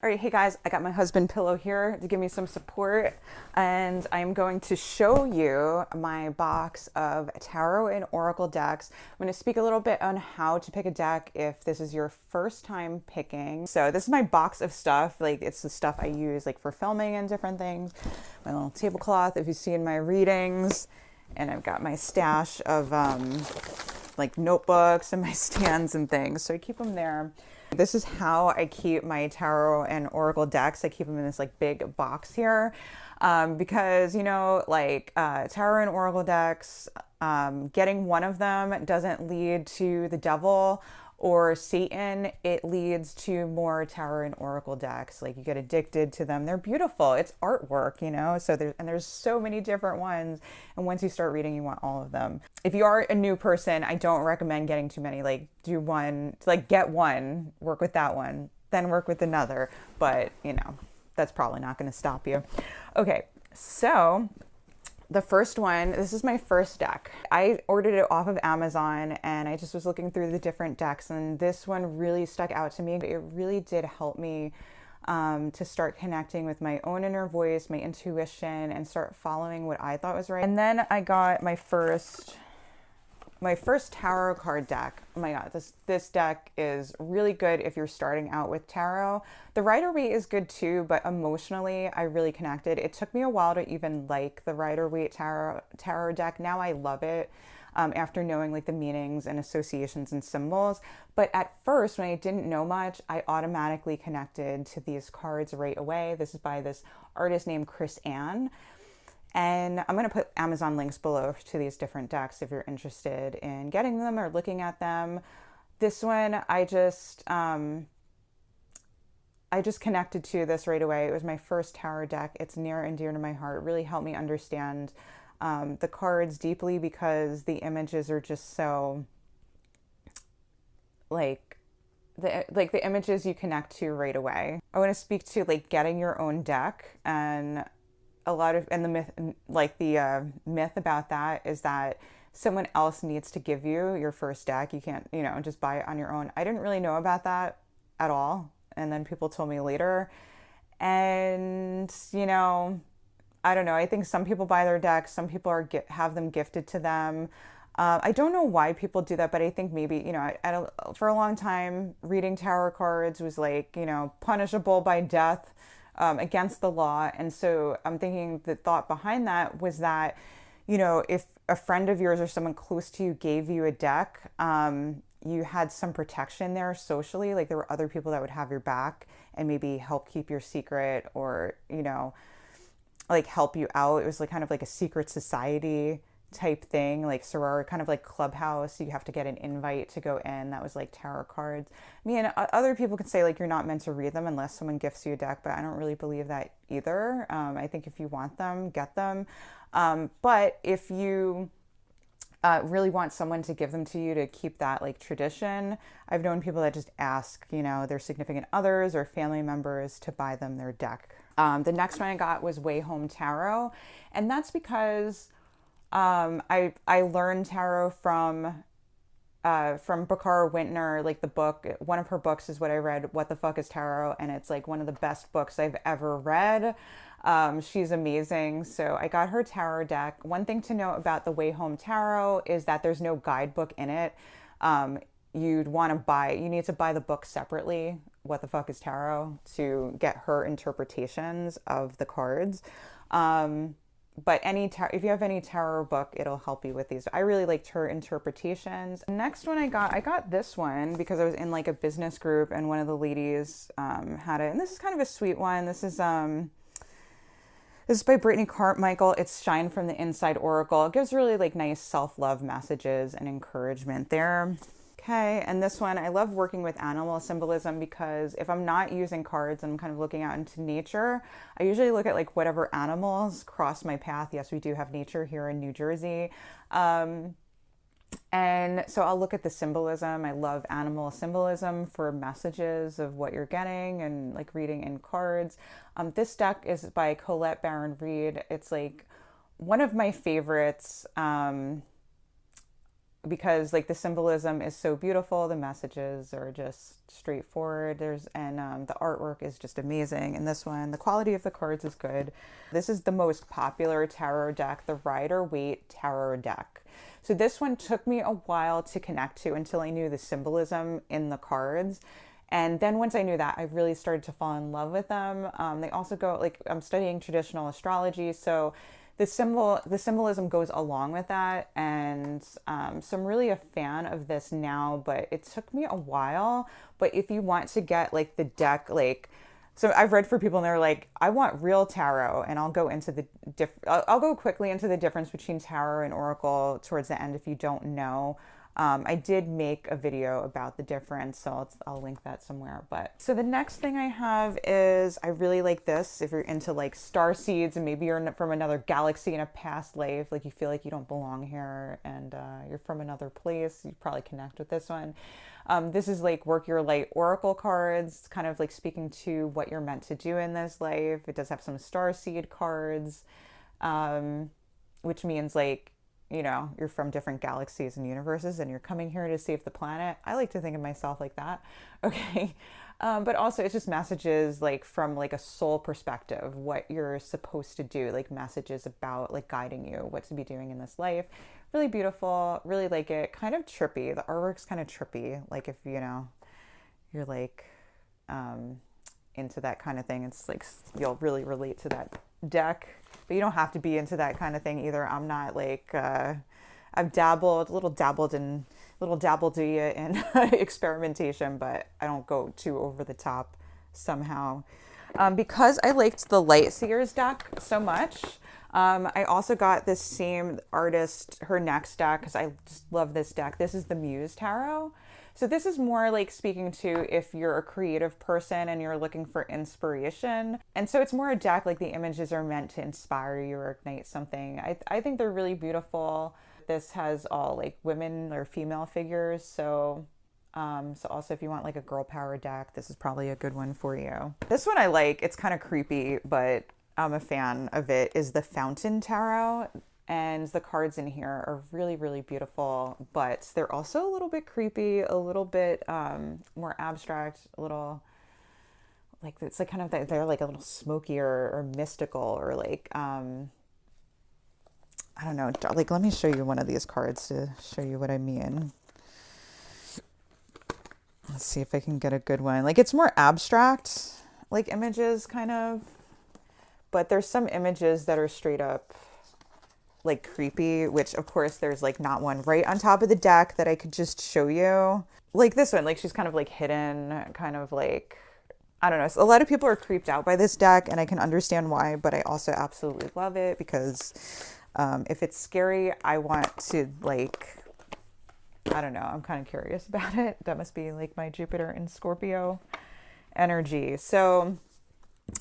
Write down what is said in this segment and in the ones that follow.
All right, hey guys, I got my husband Pillow here to give me some support, and I'm going to show you my box of tarot and oracle decks. I'm going to speak a little bit on how to pick a deck if this is your first time picking. So this is my box of stuff, like it's the stuff I use like for filming and different things. My little tablecloth, if you see in my readings, and I've got my stash of like notebooks and my stands and things, so I keep them there. This is how I keep my tarot and oracle decks. I keep them in this like big box here because, you know, like tarot and oracle decks, getting one of them doesn't lead to the devil or Satan. It leads to more tarot and oracle decks. Like you get addicted to them. They're beautiful. It's artwork, you know? So there's so many different ones. And once you start reading, you want all of them. If you are a new person, I don't recommend getting too many. Like do one, like get one, work with that one, then work with another. But you know, that's probably not going to stop you. Okay. So the first one, this is my first deck. I ordered it off of Amazon and I just was looking through the different decks, and this one really stuck out to me. It really did help me to start connecting with my own inner voice, my intuition, and start following what I thought was right. And then I got my first tarot card deck. Oh my god, this deck is really good if you're starting out with tarot. The Rider-Waite is good too, but emotionally I really connected. It took me a while to even like the Rider-Waite tarot deck. Now I love it after knowing like the meanings and associations and symbols. But at first, when I didn't know much, I automatically connected to these cards right away. This is by this artist named Chris Ann. And I'm going to put Amazon links below to these different decks if you're interested in getting them or looking at them. This one, I just connected to this right away. It was my first tarot deck. It's near and dear to my heart. It really helped me understand the cards deeply because the images are just so like the images you connect to right away. I want to speak to like getting your own deck, and the myth about that is that someone else needs to give you your first deck. You can't, you know, just buy it on your own. I didn't really know about that at all. And then people told me later. And, you know, I don't know. I think some people buy their decks. Some people have them gifted to them. I don't know why people do that, but I think maybe, you know, for a long time, reading tarot cards was like, you know, punishable by death. Against the law. And so I'm thinking the thought behind that was that, you know, if a friend of yours or someone close to you gave you a deck, you had some protection there socially. Like there were other people that would have your back and maybe help keep your secret, or, you know, like help you out. It was like kind of like a secret society type thing, like sorority, kind of like Clubhouse. You have to get an invite to go in. That was like tarot cards. I mean, other people can say like you're not meant to read them unless someone gifts you a deck, but I don't really believe that either. I think if you want them, get them. But if you really want someone to give them to you to keep that like tradition, I've known people that just ask, you know, their significant others or family members to buy them their deck. The next one I got was Wayhome Tarot, and that's because I learned tarot from Bakara Wintner. Like the book, one of her books is what I read, What the Fuck is Tarot? And it's like one of the best books I've ever read. She's amazing. So I got her tarot deck. One thing to note about the Wayhome Tarot is that there's no guidebook in it. You need to buy the book separately, What the Fuck is Tarot, to get her interpretations of the cards. But if you have any tarot book, it'll help you with these. I really liked her interpretations. The next one I got this one because I was in like a business group and one of the ladies had it. And this is kind of a sweet one. This is by Brittany Carmichael. It's Shine from the Inside Oracle. It gives really like nice self-love messages and encouragement there. Okay, and this one, I love working with animal symbolism because if I'm not using cards and I'm kind of looking out into nature, I usually look at like whatever animals cross my path. Yes, we do have nature here in New Jersey. And so I'll look at the symbolism. I love animal symbolism for messages of what you're getting and like reading in cards. This deck is by Colette Baron Reed. It's like one of my favorites. because like the symbolism is so beautiful, the messages are just straightforward. The artwork is just amazing. And this one, the quality of the cards is good. This is the most popular tarot deck, the Waite tarot deck. So this one took me a while to connect to until I knew the symbolism in the cards. And then once I knew that, I really started to fall in love with them. They also go, like, I'm studying traditional astrology, so the symbolism goes along with that. And so I'm really a fan of this now, but it took me a while. But if you want to get like the deck, like, so I've read for people and they're like, I want real tarot, and I'll go into I'll go quickly into the difference between tarot and oracle towards the end if you don't know. I did make a video about the difference, so I'll link that somewhere. But so the next thing I have is, I really like this. If you're into like star seeds and maybe you're from another galaxy in a past life, like you feel like you don't belong here and you're from another place, you probably connect with this one. This is like Work Your Light Oracle cards, kind of like speaking to what you're meant to do in this life. It does have some star seed cards, which means like, you know, you're from different galaxies and universes and you're coming here to save the planet. I like to think of myself like that. Okay. But also it's just messages like from like a soul perspective, what you're supposed to do, like messages about like guiding you, what to be doing in this life. Really beautiful. Really like it. Kind of trippy. The artwork's kind of trippy. Like if, you know, you're like into that kind of thing, it's like you'll really relate to that deck. But you don't have to be into that kind of thing either. I'm not like, I've dabbled in experimentation, but I don't go too over the top somehow. Because I liked the Light Seers deck so much, I also got this same artist, her next deck, because I just love this deck. This is the Muse Tarot. So this is more like speaking to if you're a creative person and you're looking for inspiration. And so it's more a deck, like the images are meant to inspire you or ignite something. I think they're really beautiful. This has all like women or female figures. So also if you want like a girl power deck, this is probably a good one for you. This one I like, it's kind of creepy, but I'm a fan of it, is the Fountain Tarot. And the cards in here are really, really beautiful, but they're also a little bit creepy, a little bit more abstract, a little like, it's like kind of, they're like a little smoky or mystical, or like, I don't know, like, let me show you one of these cards to show you what I mean. Let's see if I can get a good one. Like, it's more abstract, like images kind of, but there's some images that are straight up like creepy, which of course there's like not one right on top of the deck that I could just show you. Like this one, like she's kind of like hidden, kind of like, I don't know. So a lot of people are creeped out by this deck and I can understand why, but I also absolutely love it because if it's scary, I want to like, I don't know, I'm kind of curious about it. That must be like my Jupiter in Scorpio energy. So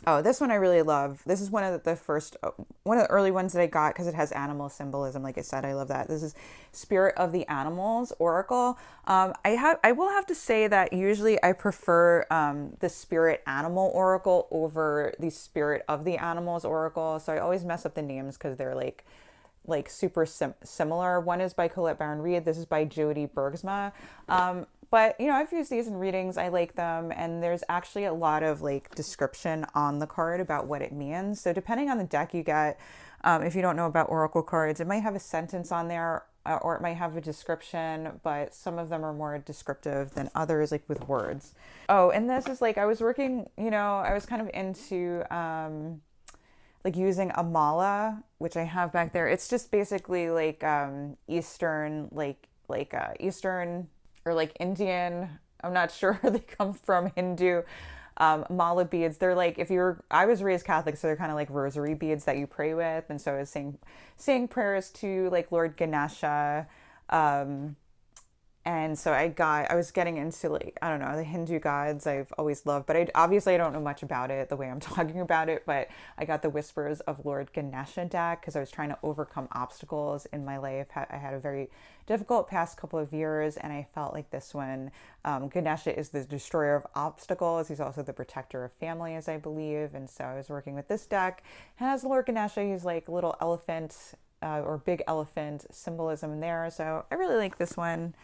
oh, this one I really love. This is one of the early ones that I got because it has animal symbolism. Like I said, I love that. This is Spirit of the Animals Oracle. I will have to say that usually I prefer the Spirit Animal Oracle over the Spirit of the Animals Oracle. So I always mess up the names because they're like super similar. One is by Colette Baron-Reid. This is by Jody Bergsma. But, you know, I've used these in readings. I like them. And there's actually a lot of like description on the card about what it means. So depending on the deck you get, if you don't know about oracle cards, it might have a sentence on there or it might have a description, but some of them are more descriptive than others, like with words. Oh, and this is like, I was working, you know, I was kind of into like using a mala, which I have back there. It's just basically like Eastern, Eastern or like Indian, I'm not sure where they come from, Hindu mala beads. They're like, I was raised Catholic, so they're kind of like rosary beads that you pray with. And so I was saying prayers to like Lord Ganesha. And so I was getting into like, I don't know, the Hindu gods I've always loved, but obviously I don't know much about it the way I'm talking about it, but I got the Whispers of Lord Ganesha deck because I was trying to overcome obstacles in my life. I had a very difficult past couple of years and I felt like this one, Ganesha is the destroyer of obstacles. He's also the protector of families, I believe. And so I was working with this deck. And as Lord Ganesha, he's like a little elephant or big elephant symbolism in there. So I really like this one.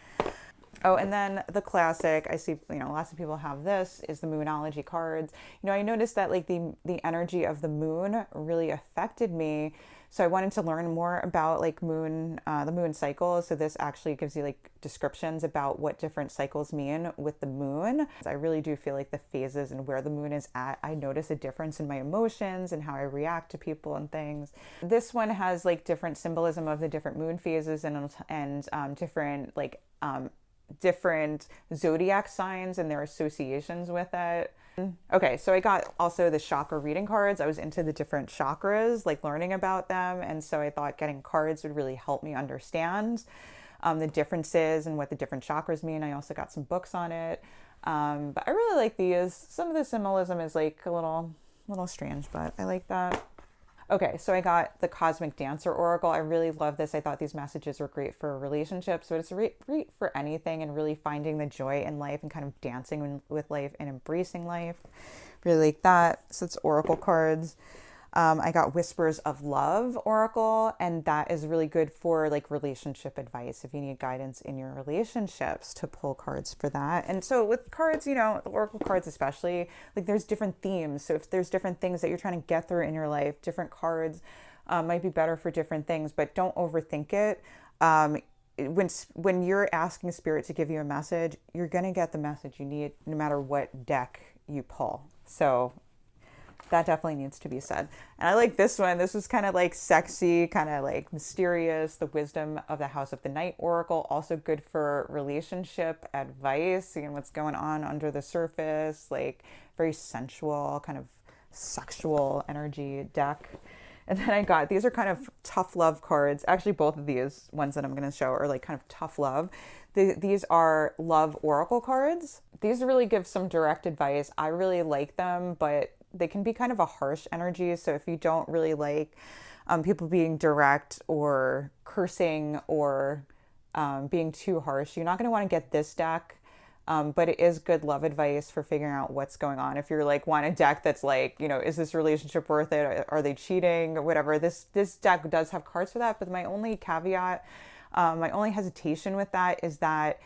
Oh, and then the classic, I see, lots of people have this, is the Moonology cards. I noticed that like the energy of the moon really affected me. So I wanted to learn more about like the moon cycles. So this actually gives you like descriptions about what different cycles mean with the moon. I really do feel like the phases and where the moon is at, I notice a difference in my emotions and how I react to people and things. This one has like different symbolism of the different moon phases and different like different zodiac signs and their associations with it. Okay, so I got also the chakra reading cards. I was into the different chakras, like learning about them, and so I thought getting cards would really help me understand the differences and what the different chakras mean. I also got some books on it, but I really like these. Some of the symbolism is like a little strange, but I like that. Okay, so I got the Cosmic Dancer Oracle. I really love this. I thought these messages were great for relationships. So it's great for anything and really finding the joy in life and kind of dancing with life and embracing life. Really like that. So it's Oracle cards. I got Whispers of Love Oracle, and that is really good for like relationship advice if you need guidance in your relationships, to pull cards for that. And so with cards, the Oracle cards especially, like there's different themes. So if there's different things that you're trying to get through in your life, different cards might be better for different things, but don't overthink it. When you're asking Spirit to give you a message, you're going to get the message you need no matter what deck you pull. So that definitely needs to be said. And I like this one. This is kind of like sexy, kind of like mysterious. The Wisdom of the House of the Night Oracle, also good for relationship advice, seeing what's going on under the surface, like very sensual, kind of sexual energy deck. And then I got, these are kind of tough love cards. Actually, both of these ones that I'm going to show are like kind of tough love. These are love oracle cards. These really give some direct advice. I really like them, but they can be kind of a harsh energy. So if you don't really like people being direct or cursing or being too harsh, you're not going to want to get this deck. But it is good love advice for figuring out what's going on. If you're like want a deck that's like, is this relationship worth it? Are they cheating or whatever? This deck does have cards for that. But my only caveat, my only hesitation with that is that,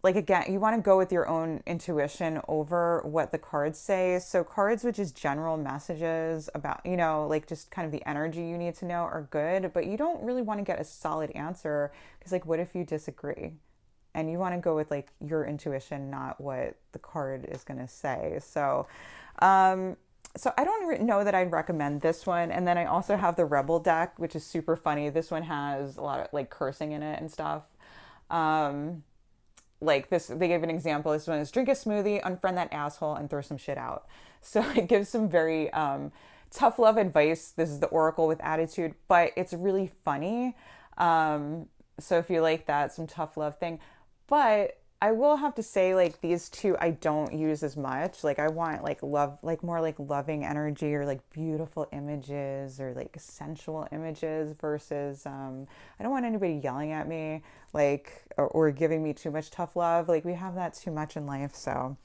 like, again, you want to go with your own intuition over what the cards say. So cards with just general messages about, like just kind of the energy you need to know are good, but you don't really want to get a solid answer because like, what if you disagree? And you want to go with like your intuition, not what the card is going to say. So I don't know that I'd recommend this one. And then I also have the Rebel deck, which is super funny. This one has a lot of like cursing in it and stuff. Like this, they gave an example. This one is drink a smoothie, unfriend that asshole, and throw some shit out. So it gives some very tough love advice. This is the Oracle with attitude, but it's really funny. So if you like that, some tough love thing. But I will have to say, like, these two I don't use as much. Like, I want like love, like more like loving energy or like beautiful images or like sensual images versus I don't want anybody yelling at me like or giving me too much tough love. Like we have that too much in life, so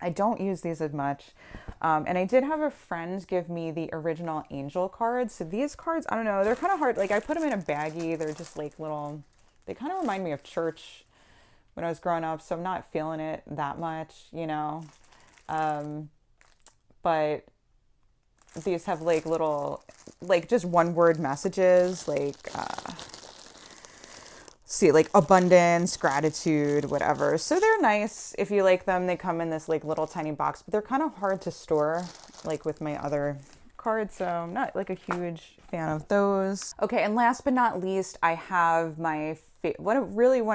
I don't use these as much. And I did have a friend give me the original angel cards. So these cards, I don't know, they're kind of hard. Like I put them in a baggie. They're just like little, they kind of remind me of church when I was growing up. So I'm not feeling it that much, but these have like little, like just one word messages, like, like abundance, gratitude, whatever. So they're nice if you like them. They come in this like little tiny box, but they're kind of hard to store like with my other cards. So I'm not like a huge fan of those. Okay. And last but not least, I have my one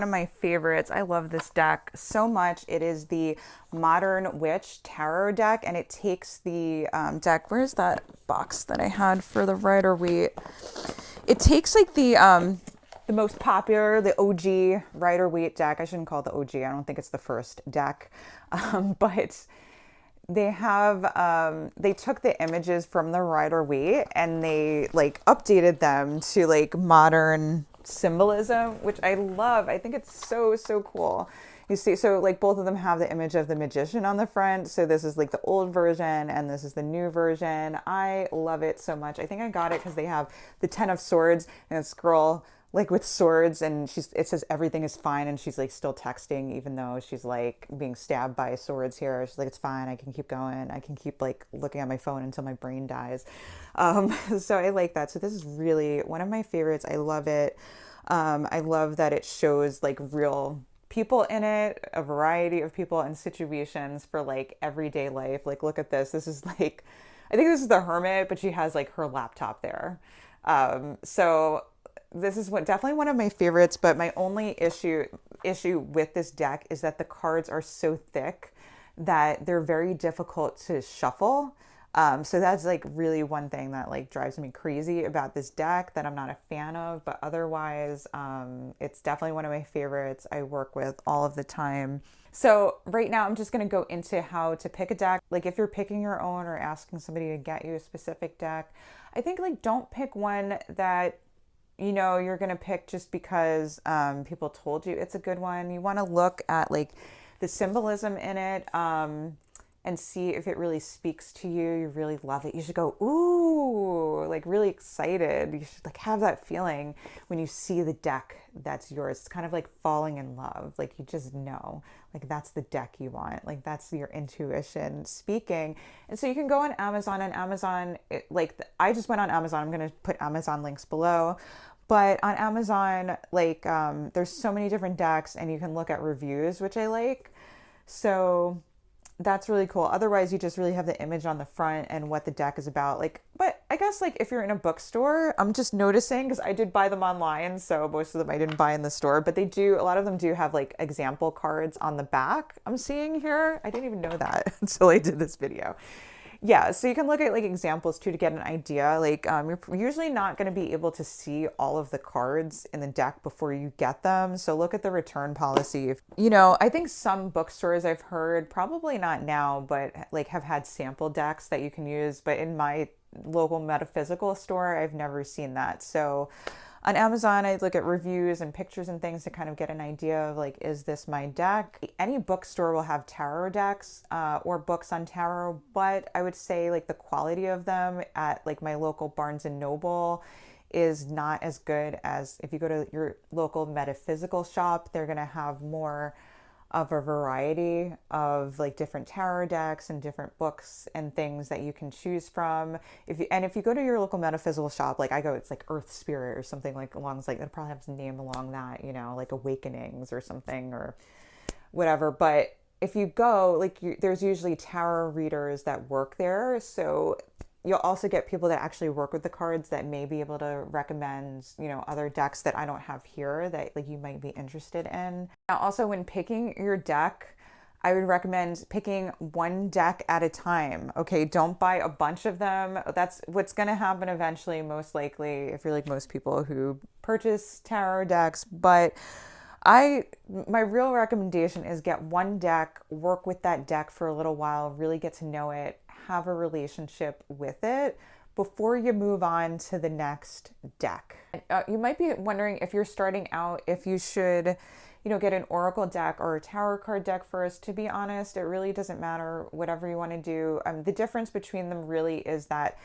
of my favorites. I love this deck so much. It is the Modern Witch Tarot deck, and it takes the deck. Where's that box that I had for the Rider-Waite? It takes like the most popular, the OG Rider-Waite deck. I shouldn't call it the OG. I don't think it's the first deck, but they have they took the images from the Rider-Waite and they like updated them to like modern symbolism, which I love. I think it's so cool. You see, so like both of them have the image of the magician on the front. So this is like the old version and this is the new version. I love it so much. I think I got it because they have the 10 of swords and this girl like with swords, and it says everything is fine, and she's like still texting even though she's like being stabbed by swords here. She's like, it's fine, I can keep going, I can keep like looking at my phone until my brain dies. So I like that. So this is really one of my favorites. I love it. I love that it shows like real people in it, a variety of people and situations for like everyday life. Like, look at this. This is like, I think this is the hermit, but she has like her laptop there. So this is definitely one of my favorites, but my only issue with this deck is that the cards are so thick that they're very difficult to shuffle. So that's like really one thing that like drives me crazy about this deck that I'm not a fan of, but otherwise, it's definitely one of my favorites. I work with all of the time. So right now I'm just going to go into how to pick a deck. Like if you're picking your own or asking somebody to get you a specific deck, I think like don't pick one that you know you're going to pick just because people told you it's a good one. You want to look at like the symbolism in it and see if it really speaks to you. You really love it. You should go, ooh, like really excited. You should like have that feeling when you see the deck that's yours. It's kind of like falling in love. Like you just know, like that's the deck you want. Like that's your intuition speaking. And so you can go on Amazon, and Amazon, I just went on Amazon. I'm going to put Amazon links below. But on Amazon, like there's so many different decks and you can look at reviews, which I like. So that's really cool. Otherwise, you just really have the image on the front and what the deck is about. Like, but I guess like if you're in a bookstore, I'm just noticing because I did buy them online. So most of them I didn't buy in the store, but a lot of them do have like example cards on the back. I'm seeing here. I didn't even know that until I did this video. Yeah, so you can look at like examples too to get an idea. Like you're usually not going to be able to see all of the cards in the deck before you get them. So look at the return policy. You know, I think some bookstores I've heard, probably not now, but like have had sample decks that you can use. But in my local metaphysical store, I've never seen that. So on Amazon, I look at reviews and pictures and things to kind of get an idea of like, is this my deck? Any bookstore will have tarot decks or books on tarot, but I would say like the quality of them at like my local Barnes and Noble is not as good as if you go to your local metaphysical shop. They're going to have more of a variety of like different tarot decks and different books and things that you can choose from. If you go to your local metaphysical shop, like I go, it's like Earth Spirit or something like along like it probably has a name along that, you know, like Awakenings or something or whatever. But if you go, like there's usually tarot readers that work there, so you'll also get people that actually work with the cards that may be able to recommend, you know, other decks that I don't have here that like you might be interested in. Now, also when picking your deck, I would recommend picking one deck at a time. Okay, don't buy a bunch of them. That's what's going to happen eventually, most likely, if you're like most people who purchase tarot decks. But my real recommendation is get one deck, work with that deck for a little while, really get to know it, have a relationship with it before you move on to the next deck. You might be wondering if you're starting out, if you should, you know, get an oracle deck or a tarot card deck first. To be honest, it really doesn't matter, whatever you want to do. The difference between them really is that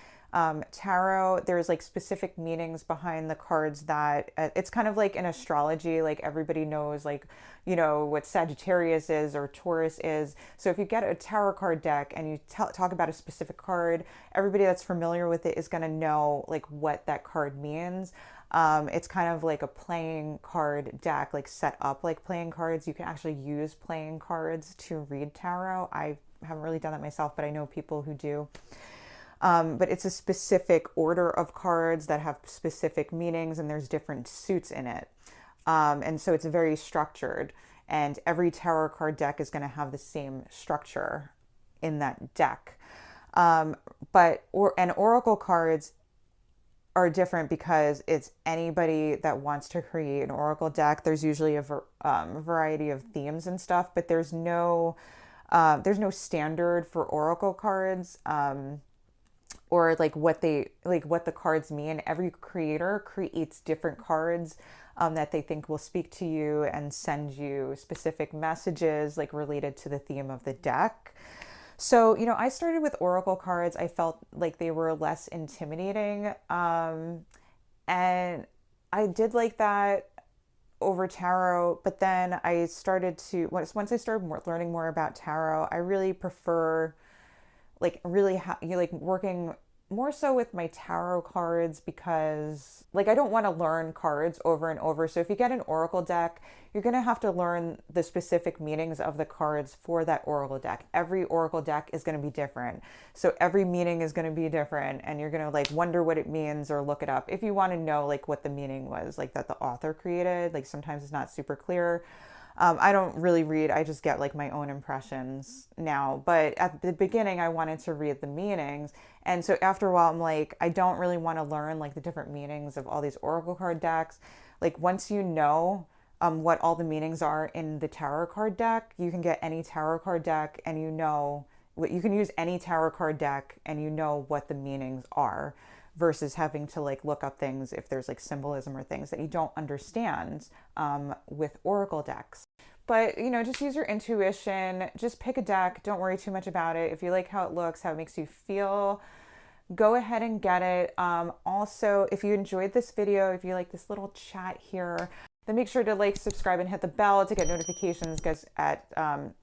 tarot, there's like specific meanings behind the cards that it's kind of like in astrology, like everybody knows like, you know, what Sagittarius is or Taurus is. So if you get a tarot card deck and you talk about a specific card, everybody that's familiar with it is going to know like what that card means. It's kind of like a playing card deck, like set up like playing cards. You can actually use playing cards to read tarot. I haven't really done that myself, but I know people who do. But it's a specific order of cards that have specific meanings, and there's different suits in it. And so it's very structured, and every tarot card deck is going to have the same structure in that deck. And oracle cards are different because it's anybody that wants to create an oracle deck. There's usually a variety of themes and stuff, but there's no standard for oracle cards. Or like what the cards mean. Every creator creates different cards that they think will speak to you and send you specific messages like related to the theme of the deck. So, you know, I started with oracle cards. I felt like they were less intimidating. And I did like that over tarot, but then I started to, once I started learning more about tarot, I really prefer like really working more so with my tarot cards, because like I don't want to learn cards over and over. So if you get an oracle deck, you're going to have to learn the specific meanings of the cards for that oracle deck. Every oracle deck is going to be different. So every meaning is going to be different, and you're going to like wonder what it means or look it up if you want to know like what the meaning was, like that the author created. Like sometimes it's not super clear. I don't really read. I just get like my own impressions now. But at the beginning, I wanted to read the meanings. And so after a while, I'm like, I don't really want to learn like the different meanings of all these oracle card decks. Like once you know what all the meanings are in the tarot card deck, you can get any tarot card deck and you know what you can use any tarot card deck and you know what the meanings are, versus having to like look up things if there's like symbolism or things that you don't understand with oracle decks. But, you know, just use your intuition. Just pick a deck. Don't worry too much about it. If you like how it looks, how it makes you feel, go ahead and get it. Also, if you enjoyed this video, if you like this little chat here, then make sure to like, subscribe, and hit the bell to get notifications, because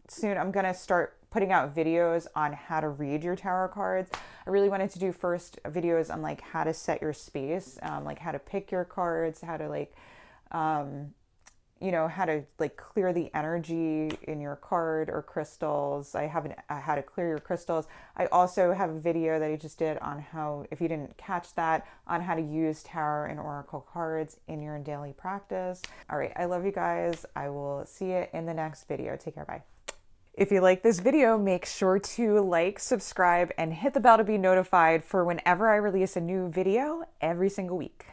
soon I'm going to start putting out videos on how to read your tarot cards. I really wanted to do first videos on like how to set your space, like how to pick your cards, how to like, you know, how to like clear the energy in your card or crystals. I have how to clear your crystals. I also have a video that I just did on how, if you didn't catch that, on how to use tarot and oracle cards in your daily practice. All right, I love you guys. I will see you in the next video. Take care, bye. If you like this video, make sure to like, subscribe, and hit the bell to be notified for whenever I release a new video every single week.